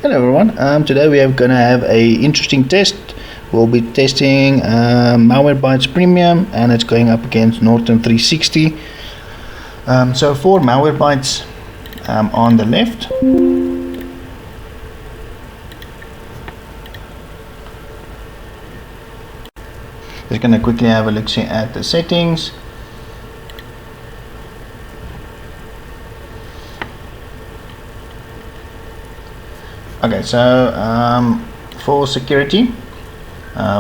Hello everyone, today we are going to have a interesting test. We'll be testing Malwarebytes Premium, and it's going up against Norton 360. So for Malwarebytes on the left, just going to quickly have a look at the settings. Okay, so for security,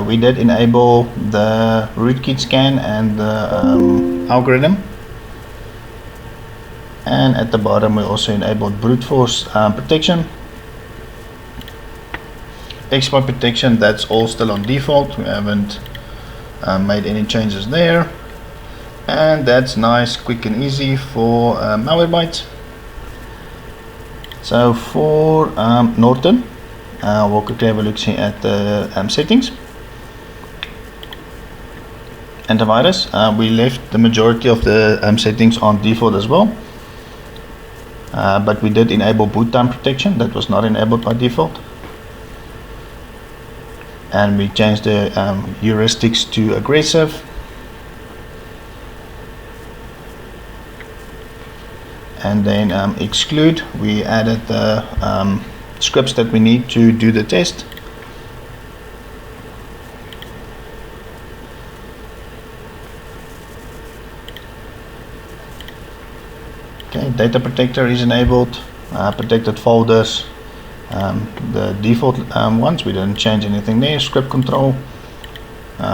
we did enable the rootkit scan and the algorithm, and at the bottom we also enabled brute force protection. Exploit protection, that's all still on default. We haven't made any changes there, and that's nice, quick and easy for Malwarebytes. So for Norton, we'll quickly have a look at the settings. Antivirus, we left the majority of the settings on default as well, but we did enable boot time protection. That was not enabled by default, and we changed the heuristics to aggressive. And then exclude, we added the scripts that we need to do the test. Okay, data protector is enabled, protected folders, the default ones, we didn't change anything there. Script control,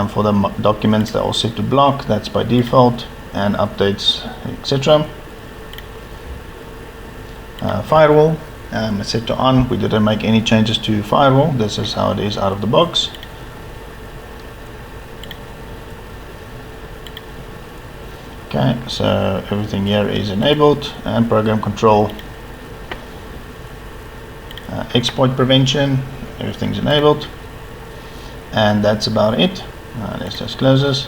for the documents they're all set to block, that's by default, and updates, etc. Firewall, set to on. We didn't make any changes to firewall. This is how it is out of the box. Okay, so everything here is enabled, and program control, exploit prevention, everything's enabled, and that's about it. Let's just close this.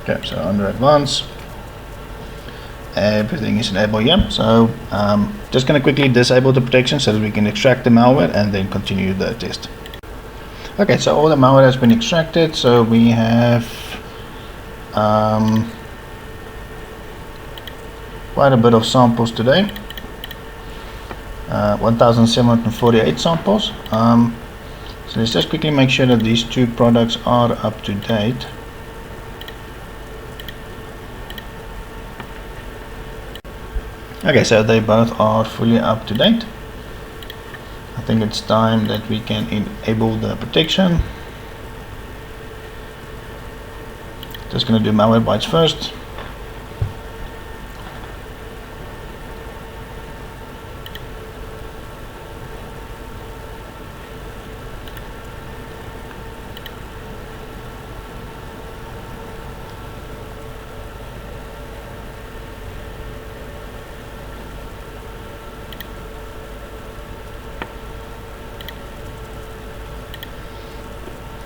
Okay, so under advanced, everything is enabled here. So just going to quickly disable the protection so that we can extract the malware and then continue the test. Okay, so all the malware has been extracted. So we have quite a bit of samples today, 1748 samples. So let's just quickly make sure that these two products are up to date. Okay, so they both are fully up to date. I think it's time that we can enable the protection. Just going to do Malwarebytes first.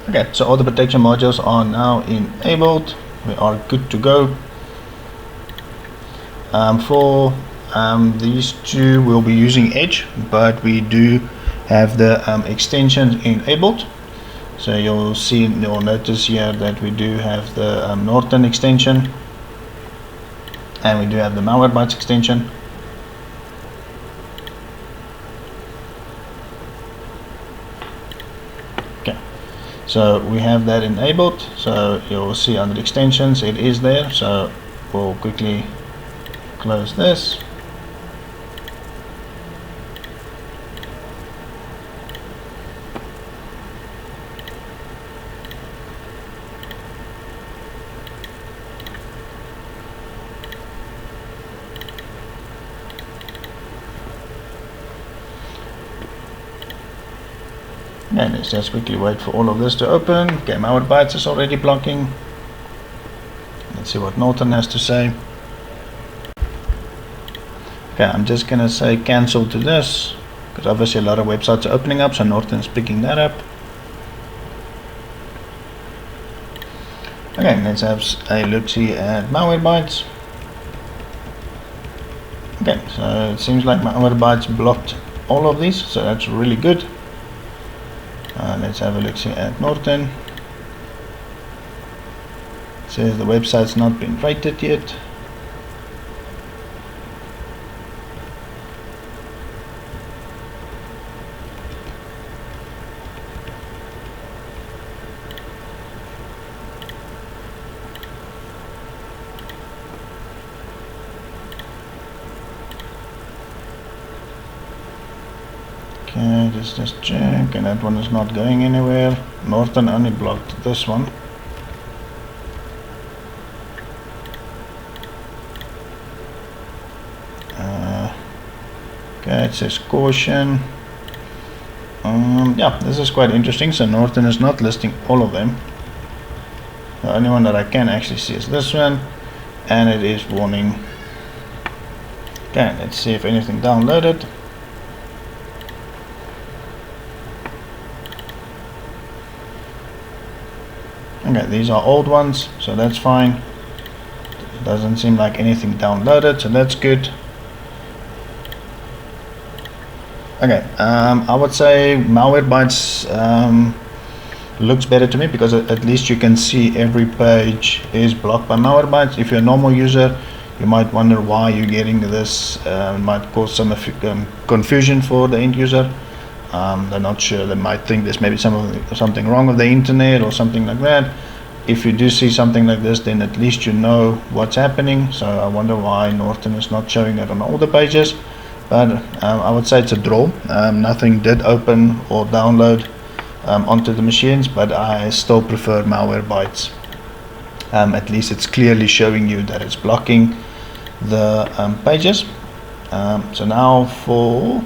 Okay, so all the protection modules are now enabled. We are good to go. For these two, we'll be using Edge, but we do have the extensions enabled. So you'll notice here that we do have the Norton extension, and we do have the Malwarebytes extension. So we have that enabled, so you'll see under extensions it is there. So we'll quickly close this. And let's just quickly wait for all of this to open. Okay, Malwarebytes is already blocking. Let's see what Norton has to say. Okay, I'm just going to say cancel to this, because obviously a lot of websites are opening up, so Norton's picking that up. Okay, let's have a look-see at Malwarebytes. Okay, so it seems like Malwarebytes blocked all of these, so that's really good. Let's have a look see at Norton. It says the website's not been rated yet. Okay, just check, and that one is not going anywhere. Norton only blocked this one. Okay, it says caution. Yeah, this is quite interesting. So Norton is not listing all of them. The only one that I can actually see is this one, and it is warning. Okay, let's see if anything downloaded. Okay, these are old ones, so that's fine. Doesn't seem like anything downloaded, so that's good. Okay, I would say Malwarebytes looks better to me because at least you can see every page is blocked by Malwarebytes. If you're a normal user, you might wonder why you're getting this. It might cause some confusion for the end user. They're not sure. They might think there's maybe something wrong with the internet or something like that. If you do see something like this, then at least you know what's happening. So I wonder why Norton is not showing it on all the pages. But I would say it's a draw. Nothing did open or download onto the machines, but I still prefer Malwarebytes. At least it's clearly showing you that it's blocking the pages. So now for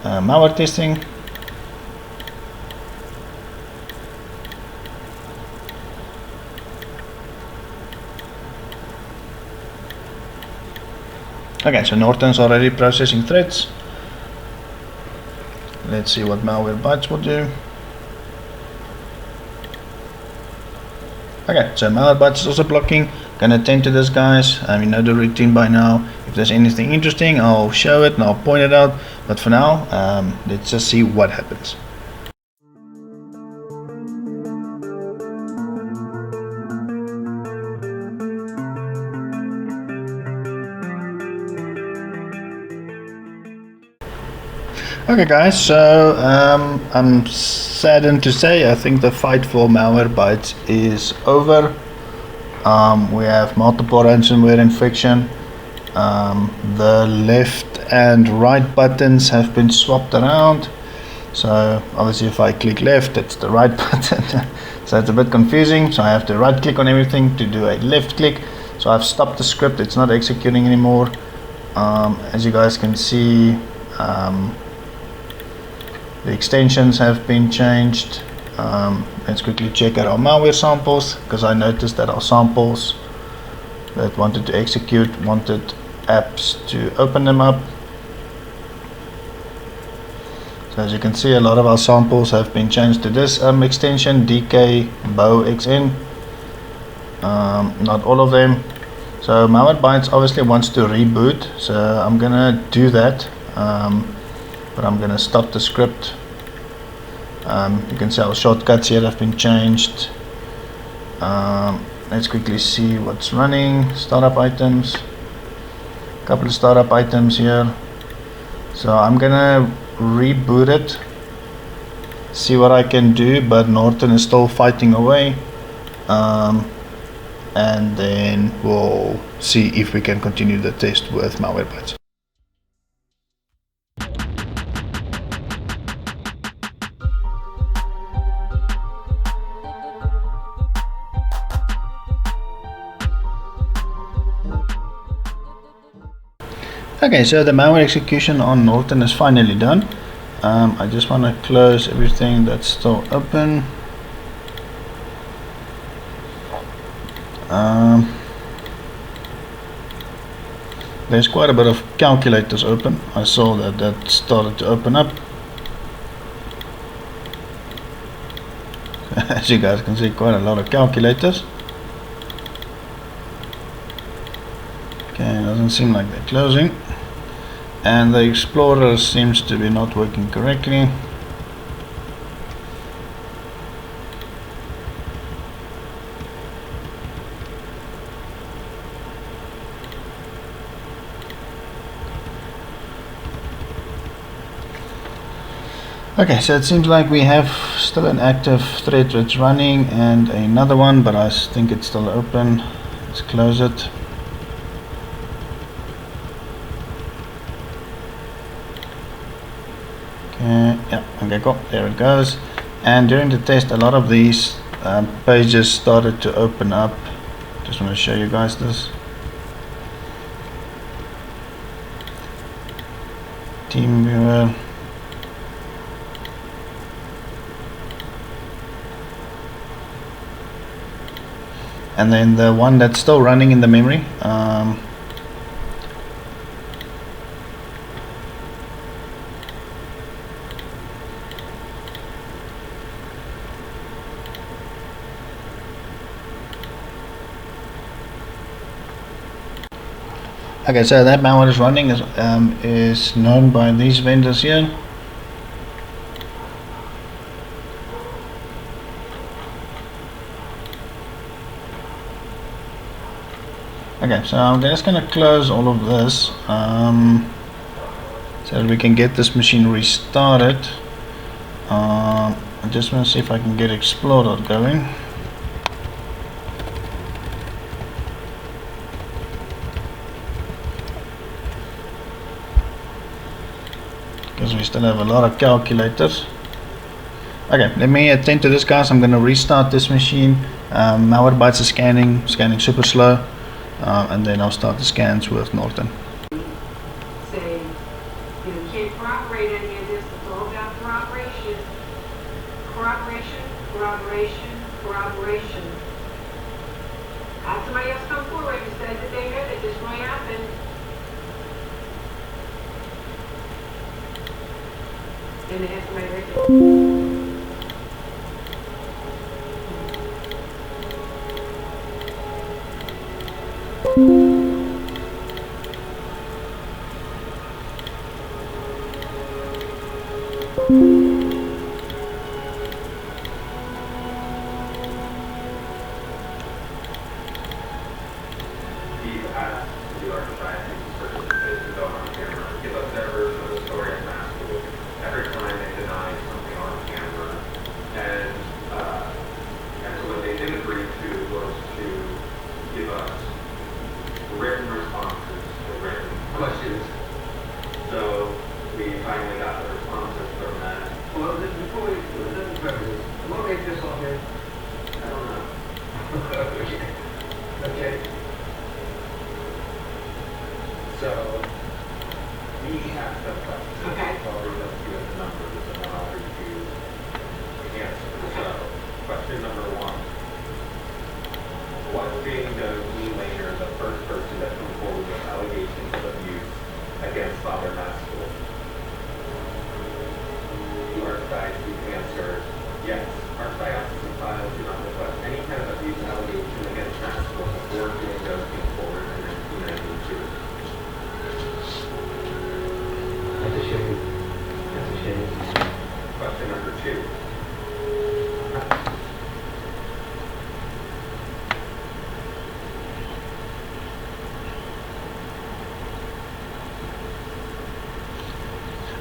malware testing. Okay, so Norton's already processing threats. Let's see what Malwarebytes will do. Okay, so Malwarebytes is also blocking. Gonna attend to this, guys. You know the routine by now. If there's anything interesting, I'll show it and I'll point it out. But for now, let's just see what happens. Okay guys, so I'm saddened to say I think the fight for Malwarebytes is over. We have multiple ransomware infection. The left and right buttons have been swapped around. So obviously if I click left, it's the right button. So it's a bit confusing. So I have to right click on everything to do a left click. So I've stopped the script, it's not executing anymore. As you guys can see, the extensions have been changed. Let's quickly check out our malware samples, because I noticed that our samples that wanted to execute wanted apps to open them up. So as you can see, a lot of our samples have been changed to this extension, DK-BOXN. Not all of them. So Malwarebytes obviously wants to reboot, so I'm gonna do that. But I'm gonna stop the script. You can see our shortcuts here have been changed. Let's quickly see what's running. Startup items, a couple of startup items here. So I'm gonna reboot it, see what I can do, but Norton is still fighting away. And then we'll see if we can continue the test with Malwarebytes. Okay, so the malware execution on Norton is finally done. I just want to close everything that's still open. There's quite a bit of calculators open. I saw that started to open up. As you guys can see, quite a lot of calculators. Okay, doesn't seem like they're closing, and the Explorer seems to be not working correctly. Okay, so it seems like we have still an active thread that's running and another one, but I think it's still open. Let's close it. Okay, yeah, okay, cool, there it goes. And during the test, a lot of these pages started to open up. Just want to show you guys this. Team viewer. And then the one that's still running in the memory, okay, so that malware is running is known by these vendors here. Okay, so I'm just going to close all of this so that we can get this machine restarted. I just want to see if I can get Explorer going. Because we still have a lot of calculators. Okay, let me attend to this, guys. I'm going to restart this machine. Malwarebytes is scanning super slow. And then I'll start the scans with Norton. Say, you can't corroborate any of this. It's all about corroboration. Corroboration, corroboration, corroboration. Have somebody else come forward and say that they know that this might happen. And they have somebody right there.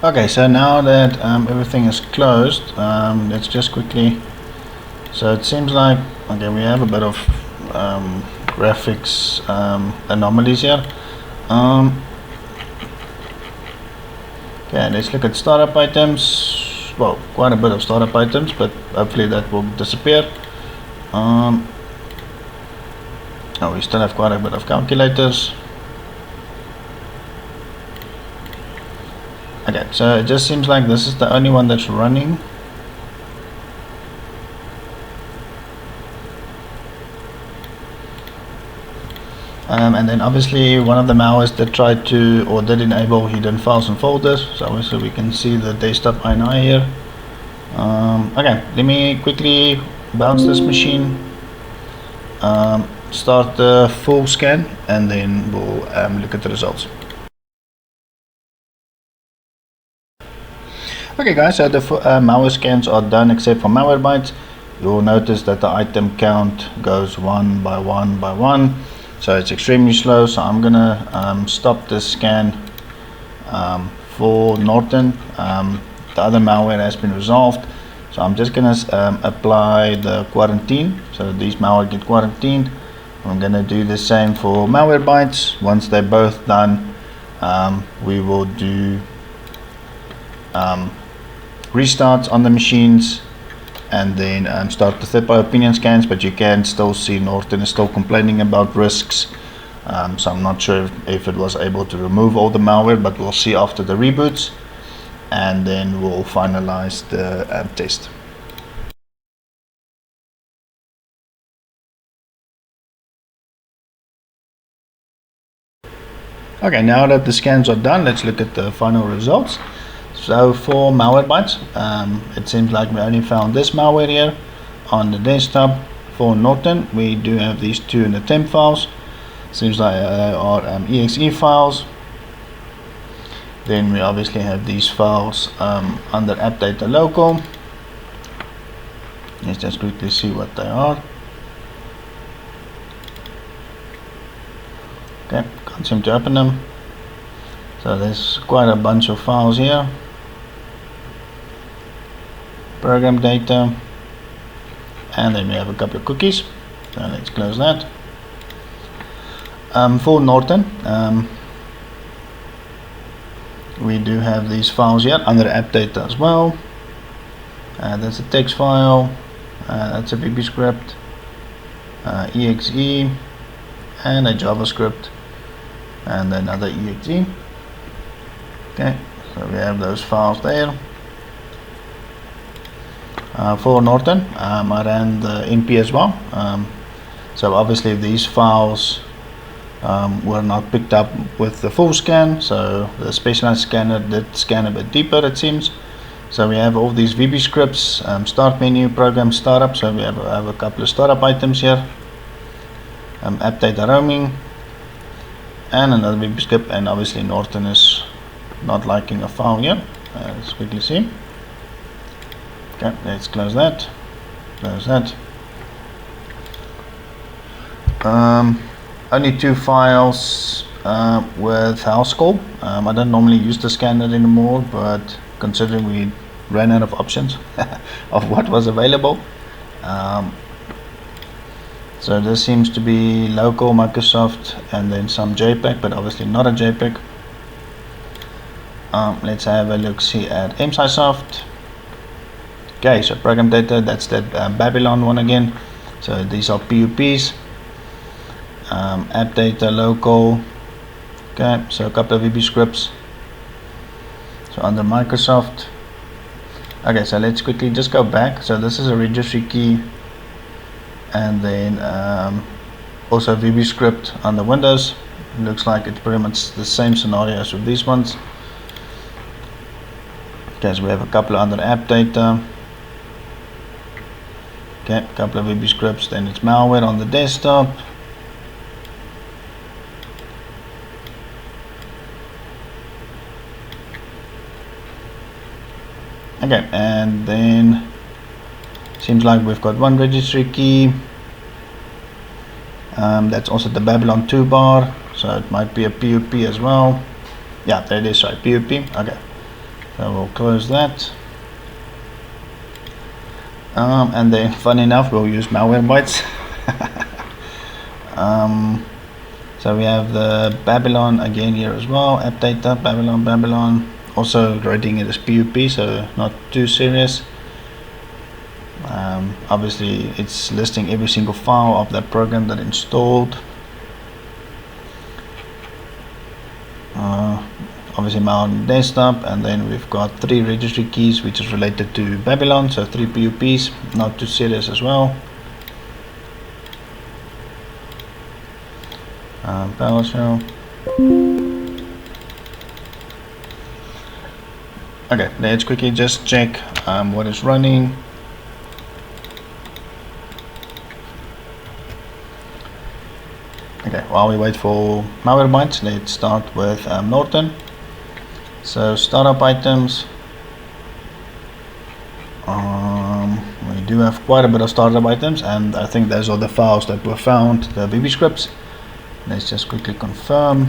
Okay, so now that everything is closed, let's just quickly, so it seems like, okay, we have a bit of graphics anomalies here. Okay, let's look at startup items. Well, quite a bit of startup items, but hopefully that will disappear. Oh, we still have quite a bit of calculators. Okay, so it just seems like this is the only one that's running. And then obviously one of the malwares that tried to or did enable hidden files and folders. So obviously we can see the desktop INI here. Okay, let me quickly bounce this machine. start the full scan and then we'll look at the results. Okay guys, so the malware scans are done except for Malwarebytes. You'll notice that the item count goes one by one by one, so it's extremely slow. So I'm gonna stop this scan for Norton. The other malware has been resolved, so I'm just gonna apply the quarantine, so these malware get quarantined. I'm gonna do the same for Malwarebytes. Once they're both done, we will do restarts on the machines and then start the third-party opinion scans, but you can still see Norton is still complaining about risks. So I'm not sure if it was able to remove all the malware, but we'll see after the reboots, and then we'll finalize the test. Okay, now that the scans are done, let's look at the final results. So for Malwarebytes, it seems like we only found this malware here on the desktop. For Norton, we do have these two in the temp files. Seems like they are exe files. Then we obviously have these files under app data local. Let's just quickly see what they are. Okay, can't seem to open them. So there's quite a bunch of files here. Program data, and then we have a couple of cookies, so let's close that. For Norton, we do have these files here under app data as well. That's a text file, that's a VB script, exe, and a JavaScript, and another exe. Okay, so we have those files there. For Norton, I ran the NP as well. So obviously these files were not picked up with the full scan, so the specialized scanner did scan a bit deeper, it seems. So we have all these VB scripts, start menu, program startup, so we have a couple of startup items here, app data roaming, and another VB script, and obviously Norton is not liking a file here. Let's quickly see. Okay, let's close that. Close that. Only two files with house call. I don't normally use the scanner anymore, but considering we ran out of options of what was available, so this seems to be local Microsoft and then some JPEG, but obviously not a JPEG. Let's have a look see at MSciSoft. Okay, so program data, that's that Babylon one again. So these are PUPs. App data local. Okay, so a couple of VB scripts. So under Microsoft. Okay, so let's quickly just go back. So this is a registry key, and then also VB script under Windows. It looks like it's pretty much the same scenario as with these ones. Okay, so we have a couple under app data. Okay, a couple of VB scripts, then it's malware on the desktop. Okay, and then seems like we've got one registry key. That's also the Babylon toolbar, so it might be a PUP as well. Yeah, there it is, sorry, PUP. Okay, so we'll close that. And then, funny enough, we'll use Malwarebytes. So we have the Babylon again here as well, app data, Babylon, also rating it as PUP, so not too serious. Obviously it's listing every single file of that program that installed. Obviously malware on desktop, and then we've got 3 registry keys which is related to Babylon, so 3 PUPs, not too serious as well. PowerShell. Okay, let's quickly just check what is running. Okay, while we wait for Malwarebytes, let's start with Norton. So startup items. We do have quite a bit of startup items, and I think those are the files that were found, the VB scripts. Let's just quickly confirm.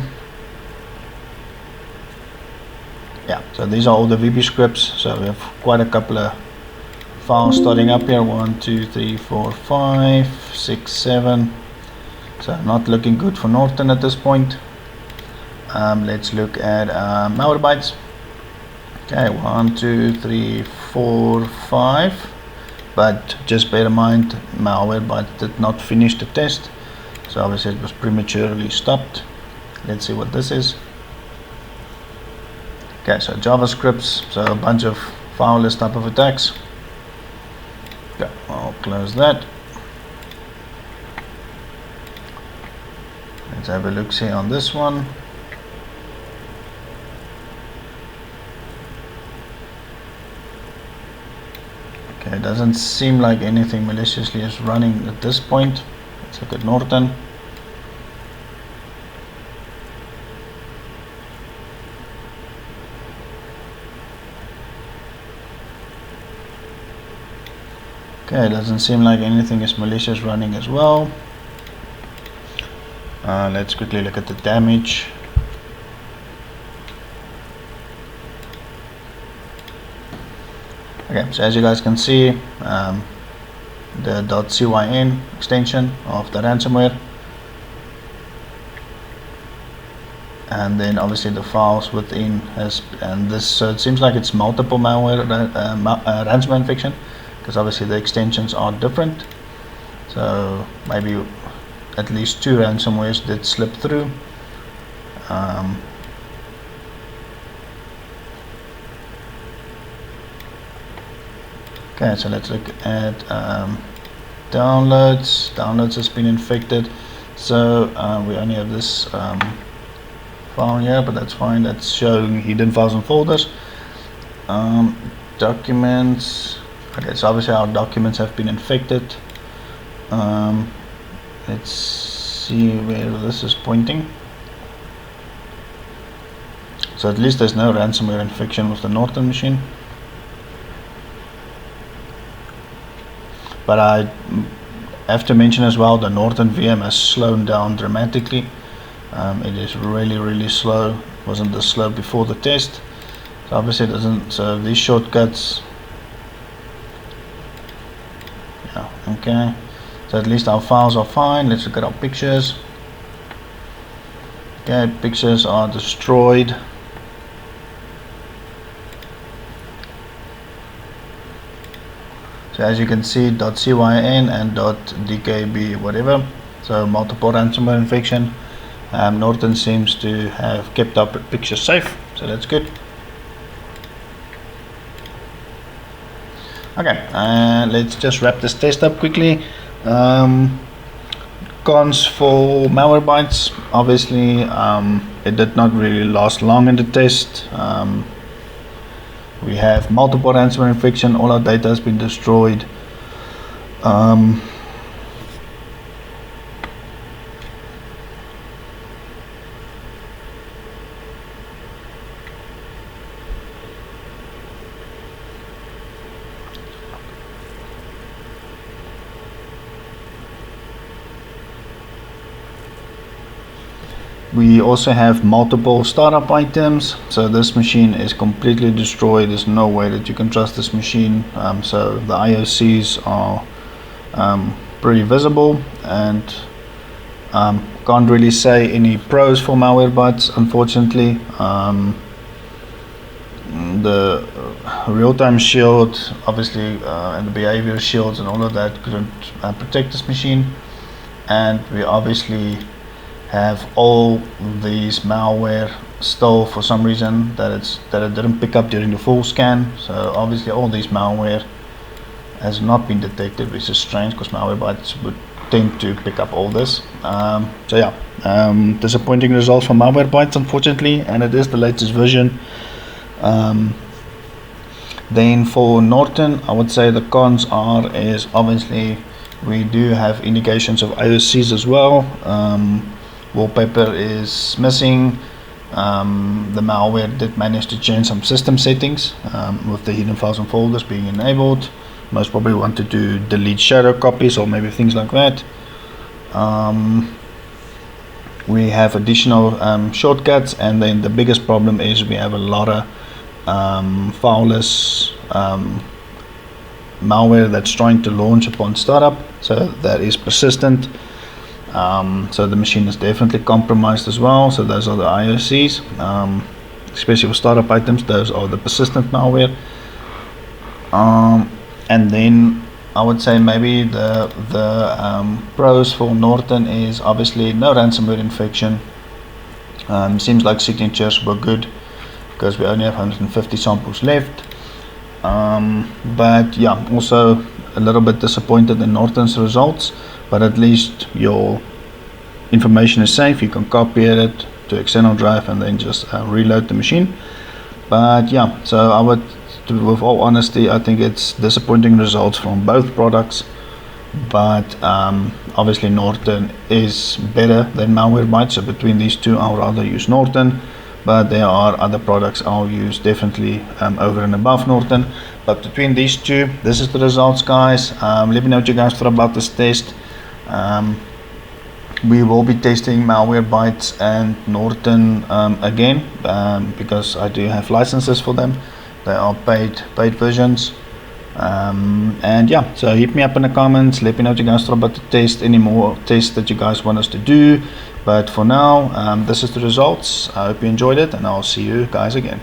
Yeah, so these are all the VB scripts. So we have quite a couple of files starting up here. 1, 2, 3, 4, 5, 6, 7. So not looking good for Norton at this point. Let's look at Malwarebytes. Okay, 1, 2, 3, 4, 5. But just bear in mind, Malwarebytes did not finish the test, so obviously it was prematurely stopped. Let's see what this is. Okay, so JavaScripts, so a bunch of fileless type of attacks. Okay, I'll close that. Let's have a look see on this one. Okay, it doesn't seem like anything maliciously is running at this point. Let's look at Norton. Okay, it doesn't seem like anything is malicious running as well. Let's quickly look at the damage. Okay, so as you guys can see, the .cyn extension of the ransomware, and then obviously the files within and this, so it seems like it's multiple malware ransomware infection, because obviously the extensions are different. So maybe at least 2 ransomwares did slip through. Okay, so let's look at downloads. Downloads has been infected, so we only have this file here, but that's fine. That's showing hidden files and folders. Documents. Okay, so obviously our documents have been infected. Let's see where this is pointing. So at least there's no ransomware infection with the Norton machine. But I have to mention as well, the Norton VM has slowed down dramatically. It is really slow. It wasn't this slow before the test. So obviously it doesn't, so these shortcuts, yeah, okay. So at least our files are fine. Let's look at our pictures. Okay, pictures are destroyed. So as you can see, .cyn and .dkb whatever, so multiple ransomware infection. Norton seems to have kept up pictures safe, so that's good. Okay, let's just wrap this test up quickly. Cons for Malwarebytes, obviously it did not really last long in the test. We have multiple ransomware infection, all our data has been destroyed. We also have multiple startup items, so this machine is completely destroyed. There's no way that you can trust this machine. So the IOCs are pretty visible, and can't really say any pros for Malwarebytes, unfortunately. The real-time shield, obviously, and the behavior shields and all of that couldn't protect this machine, and we obviously have all these malware still for some reason that it didn't pick up during the full scan. So obviously all these malware has not been detected, which is strange because Malwarebytes would tend to pick up all this. So yeah, disappointing results for Malwarebytes, unfortunately, and it is the latest version. Then for Norton, I would say the cons is obviously we do have indications of IOCs as well. wallpaper is missing. The malware did manage to change some system settings with the hidden files and folders being enabled. Most probably wanted to delete shadow copies or maybe things like that. We have additional shortcuts, and then the biggest problem is we have a lot of fileless malware that's trying to launch upon startup, so that is persistent. So the machine is definitely compromised as well. So those are the IOCs, especially for startup items. Those are the persistent malware. And then I would say maybe the pros for Norton is obviously no ransomware infection. Seems like signatures were good because we only have 150 samples left. But yeah, also a little bit disappointed in Norton's results, but at least your information is safe. You can copy it to external drive and then just reload the machine. But yeah, so I would, with all honesty, I think it's disappointing results from both products, but obviously Norton is better than Malwarebytes, so between these two I'll rather use Norton, but there are other products I'll use definitely over and above Norton. But between these two, this is the results, guys. Let me know what you guys thought about this test. We will be testing Malwarebytes and Norton again, because I do have licenses for them. They are paid versions. And yeah, so hit me up in the comments, let me know what you guys thought about the test, any more tests that you guys want us to do. But for now, this is the results. I hope you enjoyed it, and I'll see you guys again.